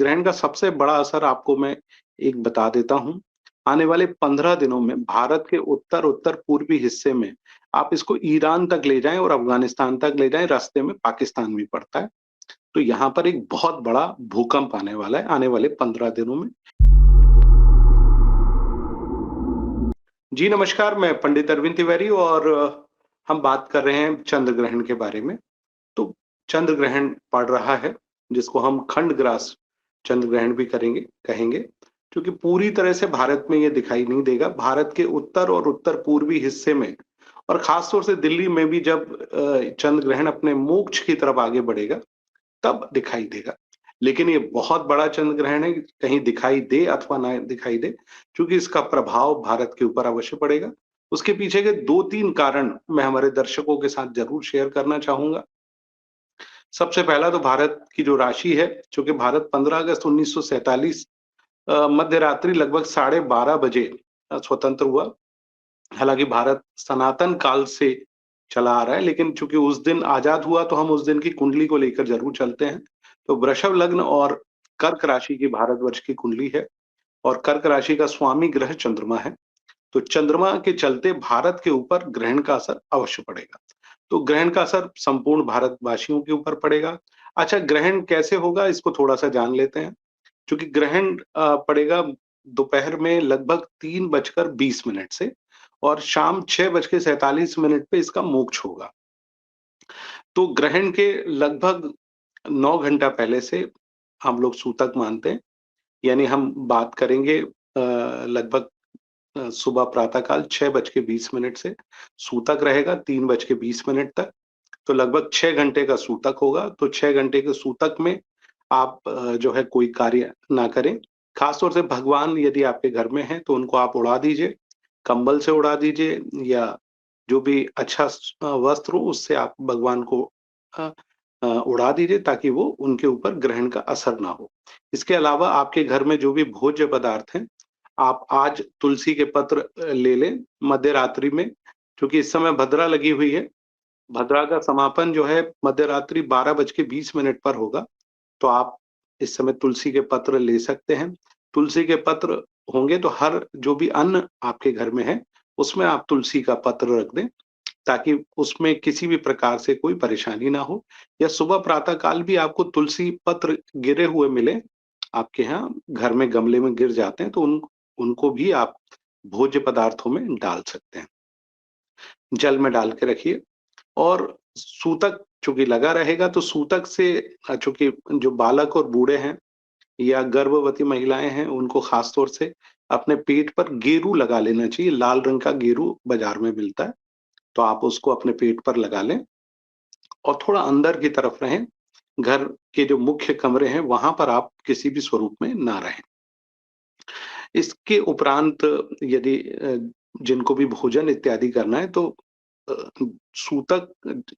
ग्रहण का सबसे बड़ा असर आपको मैं एक बता देता हूँ। आने वाले 15 दिनों में भारत के उत्तर-उत्तर पूर्वी हिस्से में आप इसको ईरान तक ले जाएँ और अफ़गानिस्तान तक ले जाएँ, रास्ते में पाकिस्तान भी पड़ता है। तो यहाँ पर एक बहुत बड़ा भूकंप आने वाला है, आने वाले 15 दिनों में। जी नमस्कार, मैं पंडित अरविंद तिवारी और हम बात कर रहे हैं चंद्र ग्रहण के बारे में। तो चंद्र ग्रहण पड़ रहा है, जिसको हम खंडग्रास चंद्र ग्रहण भी कहेंगे, क्योंकि पूरी तरह से भारत में ये दिखाई नहीं देगा। भारत के उत्तर और उत्तर-पूर्वी हिस्से में और खास तौर से दिल्ली में भी जब चंद्र ग्रहण अपने मोक्ष की तरफ आगे बढ़ेगा, तब दिखाई देगा। लेकिन ये बहुत बड़ा चंद्र ग्रहण है, कहीं दिखाई दे अथवा ना दिखाई दे, क्योंकि इसका प्रभाव भारत के ऊपर अवश्य पड़ेगा। उसके पीछे के 2-3 कारण मैं हमारे दर्शकों के साथ ज़रूर शेयर करना चाहूँगा। सबसे पहला तो भारत की जो राशि है, चूँकि भारत 15 अगस्त 1947 मध्य रात्रि लगभग 12:30 बजे स्वतंत्र हुआ। हालाँकि भारत सनातन काल से चला आ रहा है, लेकिन चूँकि उस दिन आज़ाद हुआ तो हम उस दिन की कुंडली को लेकर ज़रूर चलते हैं। तो वृषभ लग्न और कर्क राशि की भारतवर्ष की कुंडली है और कर्क राशि का स्वामी ग्रह चंद्रमा है। तो चंद्रमा के चलते भारत के ऊपर ग्रहण का असर अवश्य पड़ेगा। तो ग्रहण का असर संपूर्ण भारतवासियों के ऊपर पड़ेगा। अच्छा, ग्रहण कैसे होगा इसको थोड़ा-सा जान लेते हैं। चूँकि ग्रहण पड़ेगा दोपहर में लगभग 3:20 से और शाम 6:47 पे इसका मोक्ष होगा। तो ग्रहण के लगभग 9 घंटा पहले से हम लोग सूतक मानते हैं, यानी हम बात करेंगे लगभग सुबह प्रातः काल 6:20 से सूतक रहेगा 3:20 तक, तो लगभग 6 घंटे का सूतक होगा। तो 6 घंटे के सूतक में आप जो है कोई कार्य ना करें। खास तौर से भगवान यदि आपके घर में हैं, तो उनको आप उड़ा दीजिए, कंबल से उड़ा दीजिए या जो भी अच्छा वस्त्र हो उससे आप भगवान को अ उड़ा दीजिए ताकि वो उनके ऊपर ग्रहण का असर ना हो। इसके अलावा आपके घर में जो भी भोज्य पदार्थ हैं, आप आज तुलसी के पत्र ले लें मध्य रात्रि में, क्योंकि इस समय भद्रा लगी हुई है। भद्रा का समापन जो है मध्य रात्रि 12:20 पर होगा, तो आप इस समय तुलसी के पत्र ले सकते हैं। तुलसी के पत्र होंगे तो हर जो भी अन्न आपके घर में है, उसमें आप तुलसी का पत्र रख दें, ताकि उसमें किसी भी प्रकार से कोई परेशानी ना हो। या सुबह प्रातः काल भी आपको तुलसी पत्र गिरे हुए मिले, आपके यहाँ घर में गमले में गिर जाते हैं, तो उनको भी आप भोज्य पदार्थों में डाल सकते हैं। जल में डाल के रखिए और सूतक चूँकि लगा रहेगा तो सूतक से चूँकि जो बालक और बूढ़े हैं या गर्भवती महिलाएँ हैं, उनको ख़ास तौर से अपने पेट पर गेरू लगा लेना चाहिए। लाल रंग का गेरू बाज़ार में मिलता है, तो आप उसको अपने पेट पर लगा लें और थोड़ा अंदर की तरफ रहें। घर के जो मुख्य कमरे हैं, वहाँ पर आप किसी भी स्वरूप में ना रहें। इसके उपरांत यदि जिनको भी भोजन इत्यादि करना है तो अ, सूतक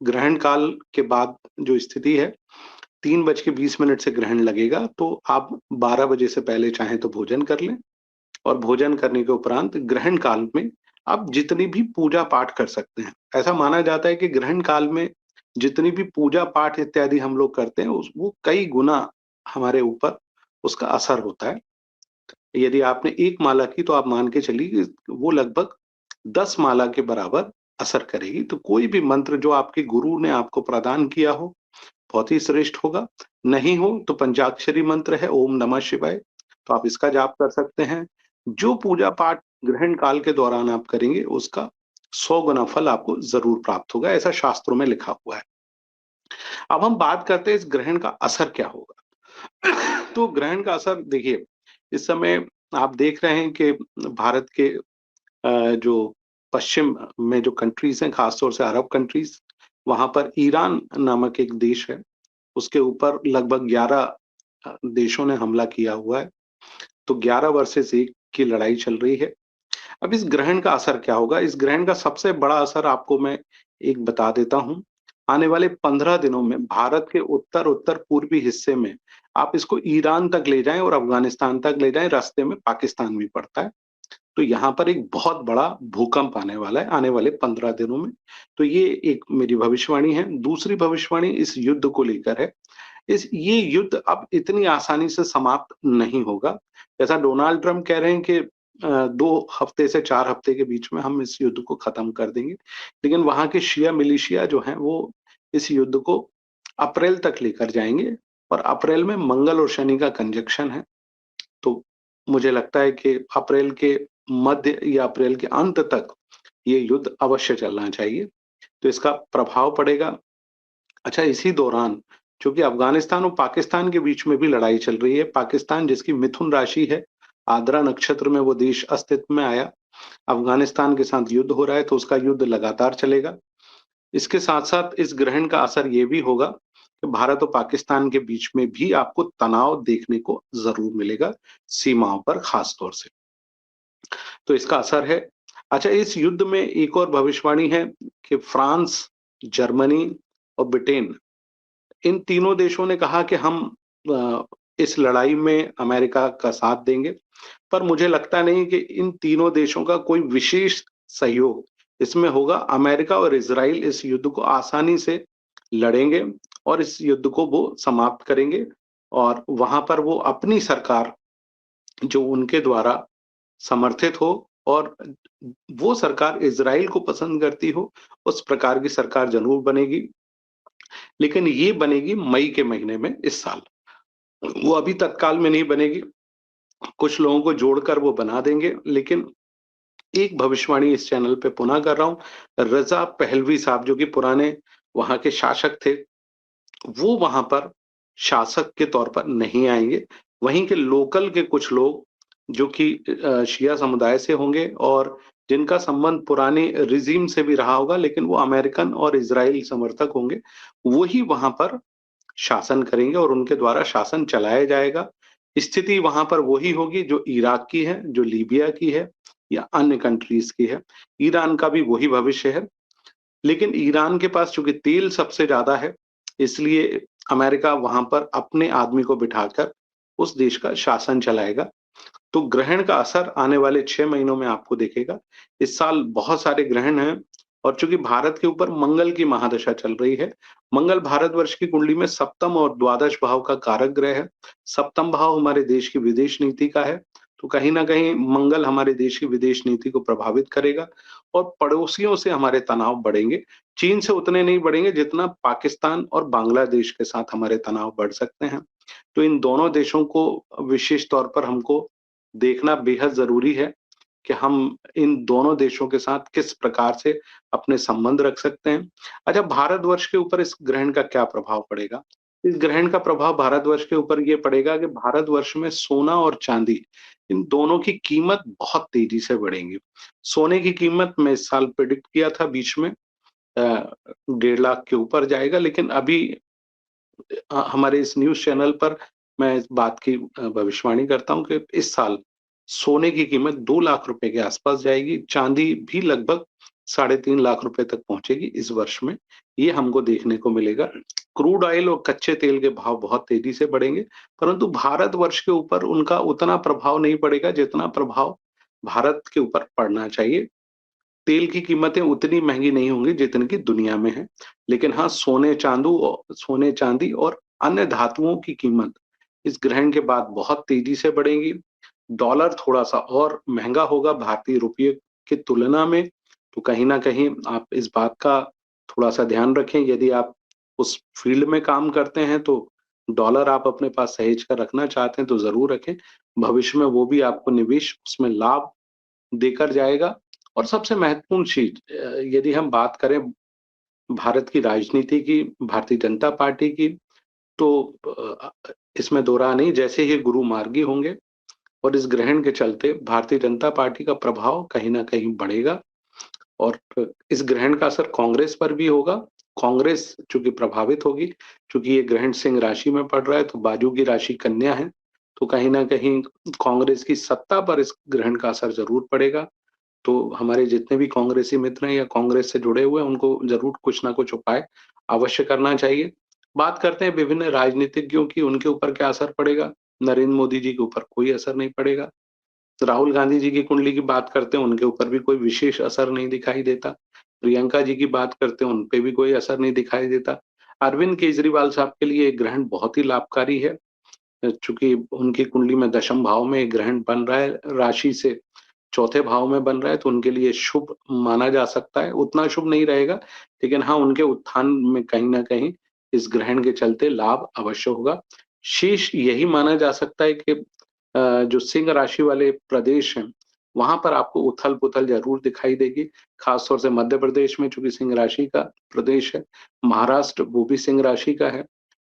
ग्रहण काल के बाद जो स्थिति है 3:20 से ग्रहण लगेगा, तो आप 12 बजे से पहले चाहें तो भोजन कर लें और भोजन करने के उपरांत ग्रहण काल में आप जितनी भी पूजा-पाठ कर सकते हैं। ऐसा माना जाता है कि ग्रहण काल में जितनी भी पूजा-पाठ इत्यादि हम लोग करते हैं उस वो कई गुना हमारे ऊपर उसका असर होता है। यदि आपने 1 माला की तो आप मान के चलिए कि वो लगभग 10 माला के बराबर असर करेगी। तो कोई भी मंत्र जो आपके गुरु ने आपको प्रदान किया हो, बहुत ही श्रेष्ठ होगा। नहीं हो तो पंचाक्षरी मंत्र है ओम नमः शिवाय, तो आप इसका जाप कर सकते हैं। जो पूजा-पाठ ग्रहण काल के दौरान आप करेंगे, उसका 100 गुना फल आपको ज़रूर प्राप्त होगा, ऐसा शास्त्रों में लिखा हुआ है। अब हम बात करते हैं इस ग्रहण का असर क्या होगा? तो ग्रहण का असर देखिए, इस समय आप देख रहे हैं कि भारत के जो पश्चिम में जो कंट्रीज़ हैं, खास तौर से अरब कंट्रीज़, वहाँ पर ईरान नामक एक देश है, उसके ऊपर लगभग 11 देशों ने हमला किया हुआ है। तो 11 वर्सेस 1 की लड़ाई चल रही है। अब इस ग्रहण का असर क्या होगा? इस ग्रहण का सबसे बड़ा असर आपको मैं एक बता देता हूँ। आने वाले 15 दिनों में भारत के उत्तर-उत्तर पूर्वी हिस्से में आप इसको ईरान तक ले जाएँ और अफ़गानिस्तान तक ले जाएँ, रास्ते में पाकिस्तान भी पड़ता है। तो यहाँ पर एक बहुत बड़ा भूकंप आने वाला है, आने वाले 15 दिनों में। तो ये एक मेरी भविष्यवाणी है। दूसरी भविष्यवाणी इस युद्ध को लेकर है। ये युद्ध अब इतनी आसानी से समाप्त नहीं होगा। जैसा डोनाल्ड ट्रम्प कह रहे हैं कि 2 हफ्ते से 4 हफ्ते के बीच में हम इस युद्ध को खत्म कर देंगे। लेकिन वहाँ के शिया मिलिशिया जो हैं वो इस युद्ध को अप्रैल तक लेकर जाएँगे और अप्रैल में मंगल और शनि का कंजंक्शन है। तो मुझे लगता है कि अप्रैल के मध्य या अप्रैल के अंत तक ये युद्ध अवश्य चलना चाहिए। तो इसका प्रभाव पड़ेगा। अच्छा, इसी दौरान चूँकि अफ़गानिस्तान और पाकिस्तान के बीच में भी लड़ाई चल रही है, पाकिस्तान जिसकी मिथुन राशि है, आर्द्रा नक्षत्र में वो देश अस्तित्व में आया, अफ़गानिस्तान के साथ युद्ध हो रहा है, तो उसका युद्ध लगातार चलेगा। इसके साथ-साथ इस ग्रहण का असर ये भी होगा कि भारत और पाकिस्तान के बीच में भी आपको तनाव देखने को ज़रूर मिलेगा, सीमाओं पर ख़ास तौर से। तो इसका असर है। अच्छा, इस युद्ध में एक और भविष्यवाणी है कि फ्रांस, जर्मनी और ब्रिटेन, इन तीनों देशों ने कहा कि हम अ, इस लड़ाई में अमेरिका का साथ देंगे। पर मुझे लगता नहीं कि इन तीनों देशों का कोई विशेष सहयोग इसमें होगा। अमेरिका और इज़राइल इस युद्ध को आसानी से लड़ेंगे और इस युद्ध को वो समाप्त करेंगे और वहाँ पर वो अपनी सरकार जो उनके द्वारा समर्थित हो और वो सरकार इज़राइल को पसंद करती हो, उस प्रकार की सरकार ज़रूर बनेगी। लेकिन ये बनेगी मई के महीने में इस साल। वो अभी तत्काल में नहीं बनेगी, कुछ लोगों को जोड़कर वो बना देंगे, लेकिन एक भविष्यवाणी इस चैनल पे पुनः कर रहा हूँ, रज़ा पहलवी साहब जो कि पुराने वहाँ के शासक थे, वो वहाँ पर शासक के तौर पर नहीं आएँगे। वहीं के लोकल के कुछ लोग जो कि शिया समुदाय से होंगे और जिनका संबंध पुराने रिजीम से भी रहा होगा, लेकिन वो अमेरिकन और इज़राइल समर्थक होंगे, वही वहाँ पर शासन करेंगे और उनके द्वारा शासन चलाया जाएगा। स्थिति वहाँ पर वही होगी जो इराक की है, जो लीबिया की है या अन्य कंट्रीज़ की है। ईरान का भी वही भविष्य है। लेकिन ईरान के पास चूँकि तेल सबसे ज़्यादा है, इसलिए अमेरिका वहाँ पर अपने आदमी को बिठाकर उस देश का शासन चलाएगा। तो ग्रहण का असर आने वाले 6 महीनों में आपको दिखेगा। इस साल बहुत सारे ग्रहण हैं और चूँकि भारत के ऊपर मंगल की महादशा चल रही है, मंगल भारतवर्ष की कुंडली में सप्तम और द्वादश भाव का कारक ग्रह है। सप्तम भाव हमारे देश की विदेश नीति का है, तो कहीं न कहीं मंगल हमारे देश की विदेश नीति को प्रभावित करेगा और पड़ोसियों से हमारे तनाव बढ़ेंगे। चीन से उतने नहीं बढ़ेंगे जितना पाकिस्तान और बांग्लादेश के साथ हमारे तनाव बढ़ सकते हैं। तो इन दोनों देशों को विशेष तौर पर हमको देखना बेहद ज़रूरी है कि हम इन दोनों देशों के साथ किस प्रकार से अपने संबंध रख सकते हैं। अच्छा, भारतवर्ष के ऊपर इस ग्रहण का क्या प्रभाव पड़ेगा? इस ग्रहण का प्रभाव भारतवर्ष के ऊपर ये पड़ेगा कि भारतवर्ष में सोना और चांदी, इन दोनों की कीमत बहुत तेज़ी से बढ़ेंगी। सोने की कीमत मैं इस साल प्रेडिक्ट किया था बीच में 1.5 लाख के ऊपर जाएगा, लेकिन अभी हमारे इस न्यूज़ चैनल पर मैं इस बात की भविष्यवाणी करता हूँ कि इस साल सोने की कीमत 2 लाख रुपए के आसपास जाएगी, चांदी भी लगभग साढ़े 3 लाख रुपए तक पहुँचेगी इस वर्ष में, ये हमको देखने को मिलेगा। क्रूड ऑयल और कच्चे तेल के भाव बहुत तेज़ी से बढ़ेंगे, परंतु भारतवर्ष के ऊपर उनका उतना प्रभाव नहीं पड़ेगा जितना प्रभाव भारत के ऊपर पड़ना चाहिए। तेल की कीमतें उतनी महँगी नहीं होंगी जितनी कि दुनिया में है। लेकिन हाँ, सोने-चांदी और अन्य धातुओं की कीमत इस ग्रहण के बाद बहुत तेज़ी से बढ़ेंगी। डॉलर थोड़ा-सा और महँगा होगा भारतीय रुपये की तुलना में, तो कहीं न कहीं आप इस बात का थोड़ा-सा ध्यान रखें। यदि आप उस फ़ील्ड में काम करते हैं, तो डॉलर आप अपने पास सहेज कर रखना चाहते हैं, तो ज़रूर रखें। भविष्य में वो भी आपको निवेश उसमें लाभ देकर जाएगा। और सबसे महत्वपूर्ण चीज़ यदि हम बात करें भारत की राजनीति की, भारतीय जनता पार्टी की, तो इसमें दो राह नहीं, जैसे ही गुरु मार्गी होंगे और इस ग्रहण के चलते भारतीय जनता पार्टी का प्रभाव कहीं न कहीं बढ़ेगा और इस ग्रहण का असर कांग्रेस पर भी होगा। कांग्रेस चूँकि प्रभावित होगी, चूँकि ये ग्रहण सिंह राशि में पड़ रहा है, तो बाजू की राशि कन्या है, तो कहीं न कहीं कांग्रेस की सत्ता पर इस ग्रहण का असर ज़रूर पड़ेगा। तो हमारे जितने भी कांग्रेसी मित्र हैं या कांग्रेस से जुड़े हुए हैं, उनको ज़रूर कुछ ना कुछ उपाय अवश्य करना चाहिए। बात करते हैं विभिन्न राजनीतिज्ञों की, उनके ऊपर क्या असर पड़ेगा? नरेंद्र मोदी जी के ऊपर कोई असर नहीं पड़ेगा। राहुल गांधी जी की कुंडली की बात करते हैं, उनके ऊपर भी कोई विशेष असर नहीं दिखाई देता। प्रियंका जी की बात करते हैं, उन पे भी कोई असर नहीं दिखाई देता। अरविंद केजरीवाल साहब के लिए ग्रहण बहुत ही लाभकारी है, चूंकि उनकी कुंडली में दशम भाव में ग्रहण बन रहा है, राशि से चौथे भाव में बन रहा है, तो उनके लिए शुभ माना जा सकता है। उतना शुभ नहीं रहेगा, लेकिन हाँ, उनके उत्थान में कहीं न कहीं इस ग्रहण के चलते लाभ अवश्य होगा। शेष यही माना जा सकता है कि जो सिंह राशि वाले प्रदेश हैं, वहाँ पर आपको उथल-पुथल ज़रूर दिखाई देगी। खास तौर से मध्य प्रदेश में, चूँकि सिंह राशि का प्रदेश है, महाराष्ट्र वो भी सिंह राशि का है।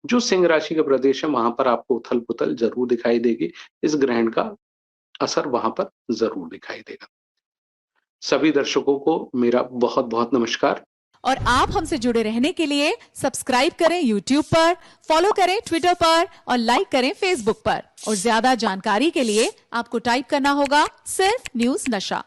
जो सिंह राशि का प्रदेश है, वहाँ पर आपको उथल-पुथल ज़रूर दिखाई देगी। इस ग्रहण का असर वहाँ पर ज़रूर दिखाई देगा। सभी दर्शकों को मेरा बहुत-बहुत नमस्कार। और आप हमसे जुड़े रहने के लिए सब्सक्राइब करें YouTube पर, फॉलो करें Twitter पर और लाइक करें Facebook पर। और ज्यादा जानकारी के लिए आपको टाइप करना होगा सिर्फ न्यूज नशा।